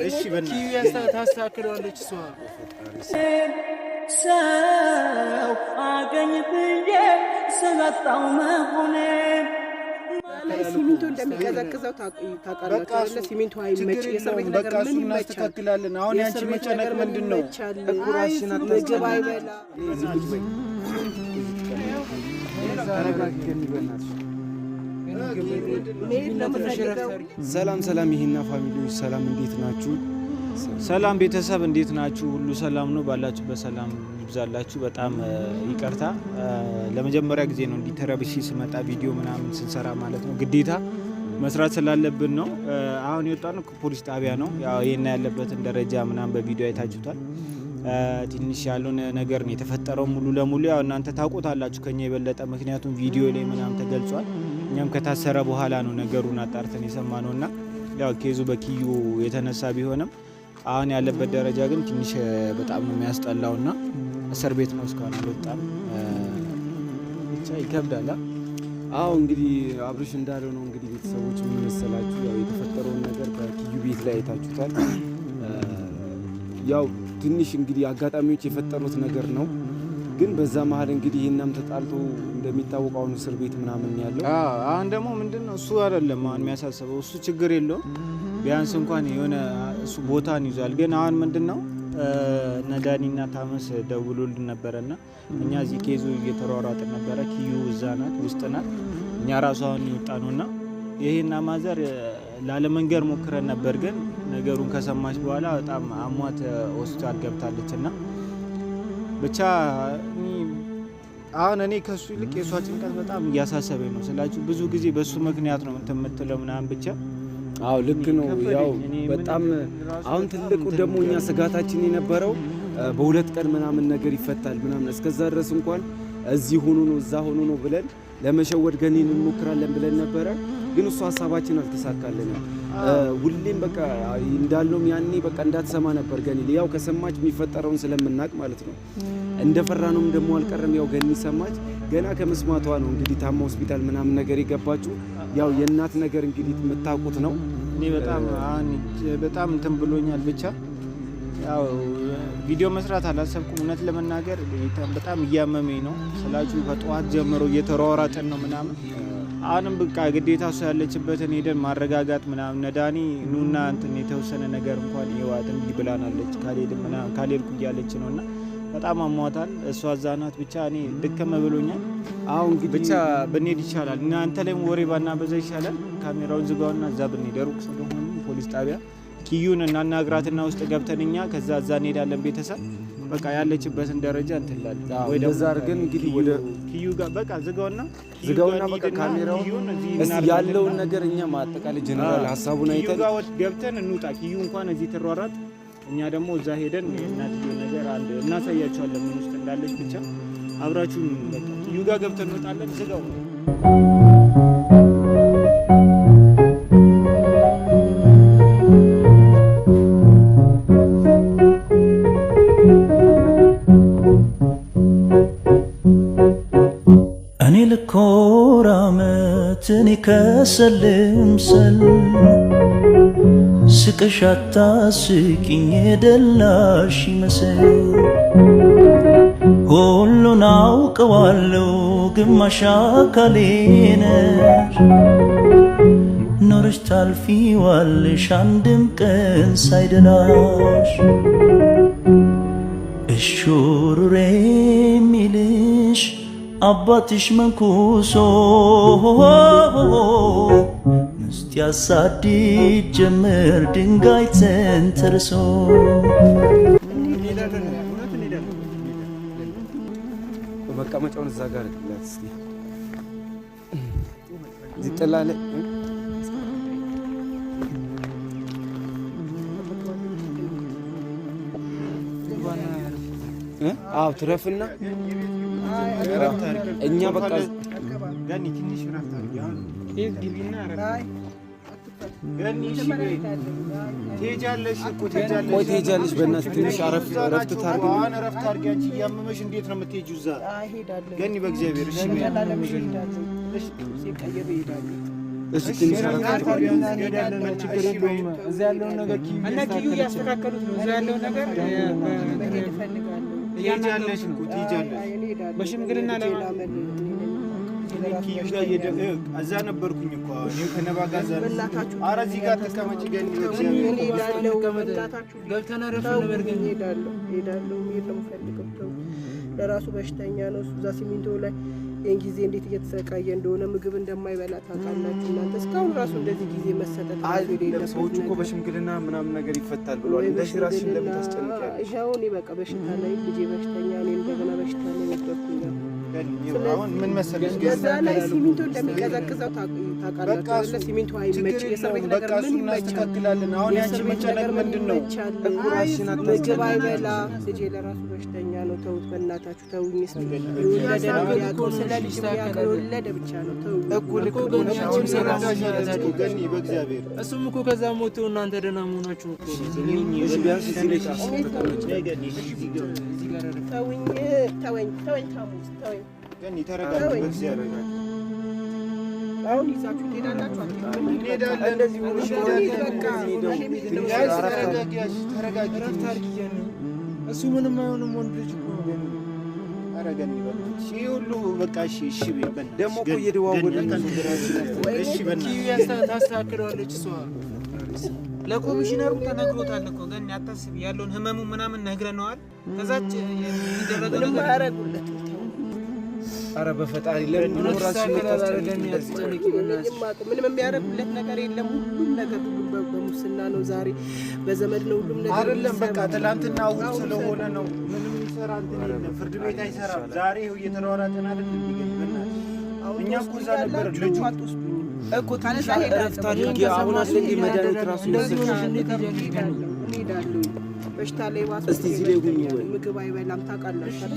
እሺ በእናትህ ታስተካክለዋለች እሷ ሰው አገኝ ብዬ ስለጣው መሆኔ ሲሚንቶ እንደሚቀዘቅዘው ታውቃላችሁ። ሲሚንቶ አይመጭ የሰው ቤት ነገር ምን እናስተካክላለን። አሁን ያንቺ መጨነቅ ምንድነው? እኩራሽን አትገባ ይበላ ሰላም ይሄና ፋሚሊዎች ሰላም እንዴት ናችሁ? ሰላም ቤተሰብ እንዴት ናችሁ? ሁሉ ሰላም ነው? ባላችሁ በሰላም ይብዛላችሁ። በጣም ይቅርታ ለመጀመሪያ ጊዜ ነው እንዲህ ተረብሼ ስመጣ ቪዲዮ ምናምን ስንሰራ ማለት ነው። ግዴታ መስራት ስላለብን ነው። አሁን የወጣነው ፖሊስ ጣቢያ ነው። ያው ይሄና ያለበትን ደረጃ ምናምን በቪዲዮ አይታችሁታል። ትንሽ ያለውን ነገር ነው የተፈጠረው። ሙሉ ለሙሉ ያው እናንተ ታውቁታላችሁ ከኛ የበለጠ፣ ምክንያቱም ቪዲዮ ላይ ምናምን ተገልጿል። እኛም ከታሰረ በኋላ ነው ነገሩን አጣርተን የሰማነውና ያው ኬዙ በኪዩ የተነሳ ቢሆንም አሁን ያለበት ደረጃ ግን ትንሽ በጣም ነው የሚያስጠላውና እስር ቤት ነው እስካሁን አልወጣም። ብቻ ይከብዳል። አዎ እንግዲህ አብርሽ እንዳለው ነው እንግዲህ ቤተሰቦች ምን መሰላችሁ፣ ያው የተፈጠረውን ነገር በኪዩ ቤት ላይ አይታችሁታል። ያው ትንሽ እንግዲህ አጋጣሚዎች የፈጠሩት ነገር ነው። ግን በዛ መሀል እንግዲህ እናም ተጣልቶ እንደሚታወቀው ነው እስር ቤት ምናምን ያለው። አሁን ደግሞ ምንድነው እሱ አይደለም አሁን የሚያሳስበው፣ እሱ ችግር የለውም ቢያንስ እንኳን የሆነ እሱ ቦታን ይዟል። ግን አሁን ምንድነው ነዳኒና ታመስ ደውሎልን ነበረና እኛ እዚህ ኬዙ እየተሯሯጥን ነበረ። ኪዩ እዛ ናት ውስጥ ናት። እኛ ራሱ አሁን ይወጣ ነውና ይሄና ማዘር ላለመንገር ሞክረን ነበር። ግን ነገሩን ከሰማች በኋላ በጣም አሟት ሆስፒታል ገብታለችና ብቻ አሁን እኔ ከሱ ይልቅ የሷ ጭንቀት በጣም እያሳሰበኝ ነው ስላችሁ። ብዙ ጊዜ በሱ ምክንያት ነው እንትን የምትለው ምናምን ብቻ። አዎ ልክ ነው። ያው በጣም አሁን ትልቁ ደግሞ እኛ ስጋታችን የነበረው በሁለት ቀን ምናምን ነገር ይፈታል ምናምን፣ እስከዛ ድረስ እንኳን እዚህ ሆኖ ነው እዛ ሆኖ ነው ብለን ለመሸወድ ገኒን እንሞክራለን ብለን ነበረ። ግን እሱ ሀሳባችን አልተሳካልንም። ሁሌም በቃ እንዳለውም ያኔ በቃ እንዳትሰማ ነበር ገኒ። ያው ከሰማች የሚፈጠረውን ስለምናቅ ማለት ነው። እንደፈራነውም ደግሞ አልቀረም። ያው ገኒ ሰማች። ገና ከመስማቷ ነው እንግዲህ ታማ ሆስፒታል ምናምን ነገር የገባችው። ያው የእናት ነገር እንግዲህ የምታውቁት ነው። እኔ በጣም እንትን ብሎኛል። ብቻ ያው ቪዲዮ መስራት አላሰብኩም እውነት ለመናገር በጣም እያመመኝ ነው ስላችሁ። ከጠዋት ጀምሮ እየተሯሯጥን ነው ምናምን። አሁንም በቃ ግዴታ እሱ ያለችበትን ሄደን ማረጋጋት ምናምን። ነዳኒ ኑና እንትን የተወሰነ ነገር እንኳን ይዋጥም ይብላናለች። ካልሄድኩ እያለች ነውና በጣም አሟታል። እሷ ዛናት ብቻ እኔ ድከም ብሎኛል። አሁን እንግዲህ ብቻ ብንሄድ ይሻላል። እናንተ ላይም ወሬ ባናበዛ ይሻላል። ካሜራውን ዝጋውና እዛ ብንሄድ ሩቅ ስለሆነ ፖሊስ ጣቢያ ኪዩን እናናግራትና ውስጥ ገብተን እኛ ከዛ እዛ እንሄዳለን። ቤተሰብ በቃ ያለችበትን ደረጃ እንትላለን ወይ ደግሞ ዛር ግን እንግዲህ ወደ ኪዩ ጋር በቃ ዝጋውና በቃ ካሜራውን እስቲ ያለውን ነገር እኛ ማጠቃለል ጀነራል ሀሳቡን አይተን ኪዩ ጋር ገብተን እንውጣ። ኪዩ እንኳን እዚህ ትሯሯጥ፣ እኛ ደግሞ እዛ ሄደን የእናትየው ነገር አንድ እናሳያቸዋለን ምን ውስጥ እንዳለች። ብቻ አብራችሁን በቃ ኪዩ ጋር ገብተን እንወጣለን። ዝጋው ኮራመትን ከሰልምሰል ስቀሻታ ስቂኝ የደላሽ ይመስል ሁሉን አውቀዋለሁ ግማሽ አካሌ ነሽ ኖረሽ ታልፊዋለሽ አንድም ቀን ሳይደላሽ እሹሩሬ ሚልሽ አባትሽ መንኩሶ ምስት ያሳድድ ጀምር ድንጋይ ተንተርሶ መቀመጫውን እዛ ጋር ልትላት እስቲ ዝጥላለ ትረፍና እኛ በቃ ገኒ ትንሽ ረፍት አድርጊ። አሁን ዲቪና ገኒ ትሄጃለሽ እኮ ትሄጃለሽ። በእናትሽ ትንሽ ረፍት ታርጊ። አሁን ረፍት አድርጊ። አንቺ እያመመሽ እንዴት ነው የምትሄጂው እዛ? ገኒ በእግዚአብሔር እሺ እሺ ትንሽ እንሄዳለን። ችግር የለውም። እዛ ያለውን ነገር ኪዩ እያስተካከሉት ነው። እዛ ያለውን ነገር ትሄጃለሽ እኮ ትሄጃለሽ። በሽምግልና እዛ ነበርኩኝ እኮ እኔም ከነባ ጋር እዛ ነበር። ኧረ እዚህ ጋር ተቀመጪ ገኒ ገብተን አረፍ ነበር። ግን ሄዳለሁ መሄድ ነው የምፈልገው። ለራሱ በሽተኛ ነው እሱ እዛ ሲሚንቶ ላይ ይህን ጊዜ እንዴት እየተሰቃየ እንደሆነ ምግብ እንደማይበላ ታውቃላችሁ እናንተ። እስካሁን ራሱ እንደዚህ ጊዜ መሰጠት ሰዎቹ እኮ በሽምግልና ምናምን ነገር ይፈታል ብለዋል። እንደዚህ ራስሽን ለምን ታስጨንቂያለሽ? ይኸው እኔ በቃ በሽታ ላይ ልጄ በሽተኛ እኔ እንደገና በሽታ ላይ ወደኩኝ። አሁን ምን መሰለሽ ገዛ ላይ ሲሚንቶ እንደሚቀዘቅዘው ታውቃላችሁ። ሲሚንቶ አይመች የሰው ቤት ነገር ምን እናስተካክላለን። አሁን ያንቺ መጨነቅ ምንድን ነው? ምግብ አይበላ ልጄ ለራሱ በሽተኛ ነው። ተውት በእናታችሁ ተውኝ። እስኪ ስለ ልጅ ያልወለደ ብቻ ነው ተውኝ። በእግዚአብሔር እሱም እኮ ከዛ ሞቶ እናንተ ደህና መሆናችሁ እኮ ገኒ ተረጋጊ። በእግዚአብሔር አሁን ይዛችሁ ትሄዳላችሁ። እሱ ምንም አይሆንም። ወንድ ልጅ እኮ ነው። ኧረ ገኒ በእናትሽ ይሄ ሁሉ በቃ እሺ በል ደግሞ እኮ እየደዋወልን እሺ በእናትሽ ታስተካክለዋለች እሷ። ለኮሚሽነሩ ተነግሮታል እኮ ገኒ አታስቢ። ያለውን ህመሙ ምናምን ነግረነዋል። ከዛች የሚደረገው ነገር አረጉለት። ኧረ በፈጣሪ ለምን ነው ራስሽ ምንም የሚያደርጉለት ነገር የለም። ሁሉም ነገር በሙስና ነው። ዛሬ በዘመድ ነው ሁሉም ነገር አይደለም። በቃ ትላንትና እሑድ ስለሆነ ነው። ምንም ይሰራ እንትን የለም። ፍርድ ቤት አይሰራም። ዛሬ ይኸው እየተሯሯጥን አይደል እንዲገኝብና እኛ እኮ እዛ ነበር ልጁ እኮ ትንሽ እረፍት አድርጊ። አሁን አስለኝ መድኃኒት ራሱ እሄዳለሁ። በሽታ ላይ ዋስ እስቲ እዚህ ላይ ሁኚ ወይ ምግብ አይበላም ታውቃላችሁ።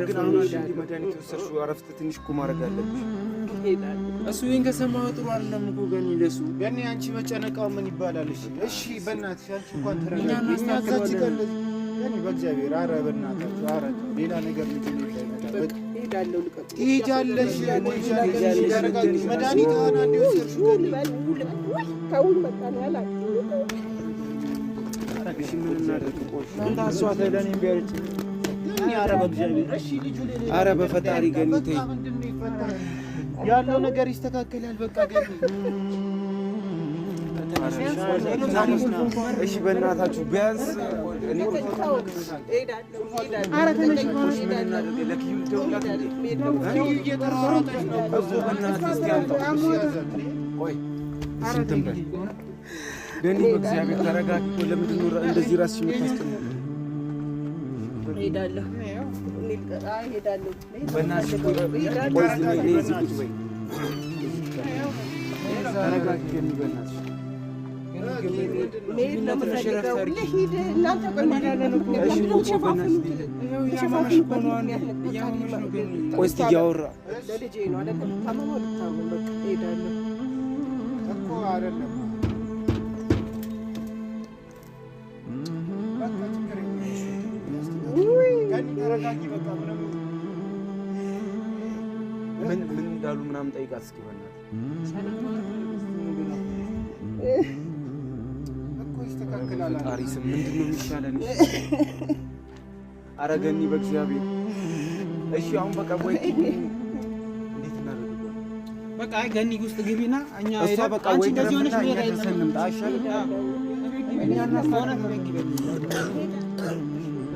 ግን አሁን መድኃኒት ወሰድሽው እረፍት ትንሽ እኮ ማድረግ አለብሽ። እሱ ይሄን ከሰማሁ ጥሩ አይደለም እኮ ገኒ። ለሱ ገኒ አንቺ መጨነቃው ምን ይባላል? እሺ በእናትሽ አንቺ እንኳን ተረጋጊ። ገኒ በእግዚአብሔር ኧረ በእናታችሁ ኧረ ሌላ ነገር ልጅ እሄዳለሁ። ልቀቁ። ትሄጃለሽ። መድኃኒት አሁን አንዴ ወሰድሽው ገኒ ተውኝ በቃ ነው ያላችሁ። እሺ ምን እናድርግ? አንተ አሷተ ለኔ ቢያርጭ ኧረ በእግዚአብሔር እሺ ልጁ ኧረ በፈጣሪ ገኒ ተይ። ያለው ነገር ይስተካከላል። በቃ ገኒ እሺ በእናታችሁ ቢያንስ እኔ ገኒ በእግዚአብሔር ተረጋጊ። ለምንድን ነው እንደዚህ ራስሽ የምታስጨንቂው? እሄዳለሁ። በእናትሽ ቆይ እዚህ ቁጭ በይ። ተረጋጊ ገኒ በእናትሽ ቆይ እስኪ እያወራ ለልጄ ነው አይደለም ታመመው ልታመም በቃ እሄዳለሁ እኮ አይደለም ምን እንዳሉ ምናምን ጠይቃት እስኪ በእናትህ ፈጣሪ ስም ምንድን ነው የሚሻለን? ኧረ ገኒ በእግዚአብሔር እሺ አሁን በቃ ወይ እንዴት እናደርግ? በቃ ገኒ ውስጥ ግቢና እኛ እሷ በቃ ወይ እንደዚህ ሆነሽ አይደለም ታሻለ እኛ እናስተውና ተረጋጊ።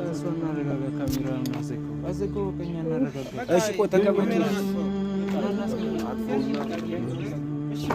እሷና ረጋጋ ካሜራውን አዘጋው በቃ እኛ እናረጋጋ። እሺ ቆይ ተቀመጪ። እሺ